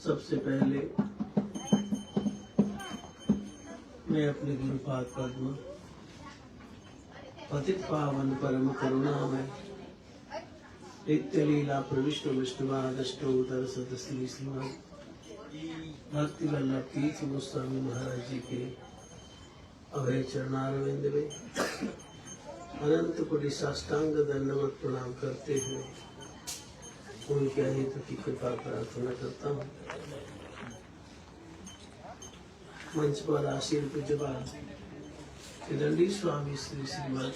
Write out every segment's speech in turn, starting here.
सबसे पहले मैं अपने गुरुपाद पद्म पतित पावन परम करुणामय नित्य लीला प्रविष्ट विष्णुवादष्टोत्तर सतश्री श्रीमद भक्ति वल्लभ तीर्थ गोस्वामी महाराज जी के अभय चरणारविंद में अनंत कोटि साष्टांग दंडवत प्रणाम करते हुए उनके अहित की कृपा प्रार्थना करता हूँ। मंच पर आसीन पूज्यपाद दंडी स्वामी श्री श्रीमद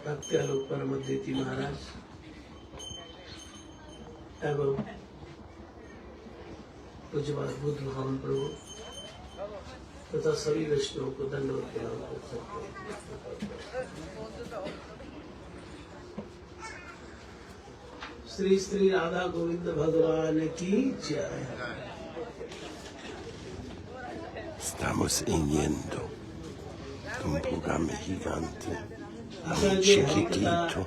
भक्त्यालोक परमद्वेती महाराज एवं पूज्यपाद बुद्ध भगवान प्रभु तथा सभी वैष्णवों को दंडवत प्रणाम कर सकते हैं। श्री श्री राधा गोविंद भगवान की जय। Estamos yendo de un programa gigante a un chiquitito,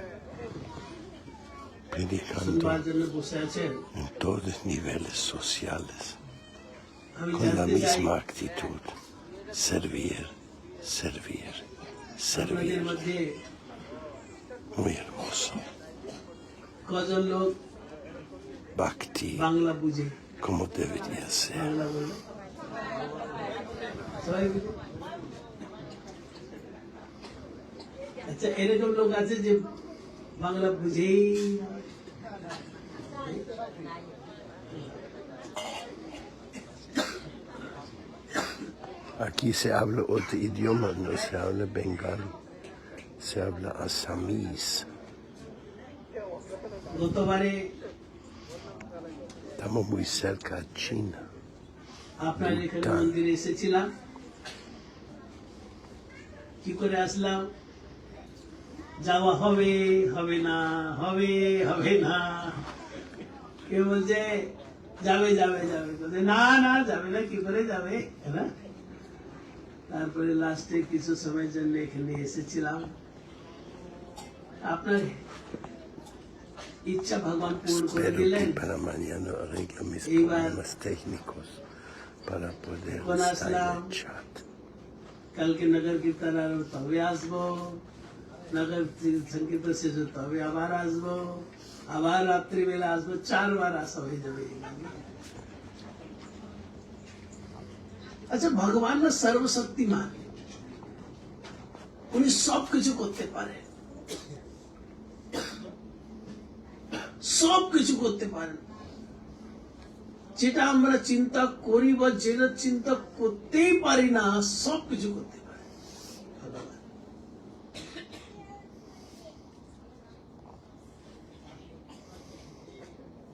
predicando en todos los niveles sociales, con la misma actitud, servir, servir, servir. Muy hermoso. Bhakti, como debería ser. अच्छा এরকম লোক আছে যে বাংলা বুঝেই Aquí se habla otro idioma, no se habla bengali, se habla asamís. Estamos muy cerca de China. আপনার এখানে মন্দিরে এসেছিলাম, কি করে আসলাম? যাওয়া হবে হবে না, হবে হবে না। কে বলছে যাবে যাবে যাবে, না না যাবে না, কি করে যাবে? তারপরে লাস্টে কিছু সময়ের জন্য এখানে এসেছিলাম। আপনার ইচ্ছা ভগবান পূর্ণ করে দিলেন। Para poder estar en el chat. কালকে নগর কীর্তন আর তবে আসবো, নগর সংকীর্তন শেষ তবে আবার আসবো, আবার রাত্রিবেলা আসবো, 4 বার আসা হয়ে যাবে। আচ্ছা, ভগবান না সর্বশক্তিমান, উনি সব কিছু করতে পারেন, সব কিছু করতে পারেন। যেটা আমরা চিন্তা করি বা যেটা চিন্তা করতেই পারি না, সব কিছু করতে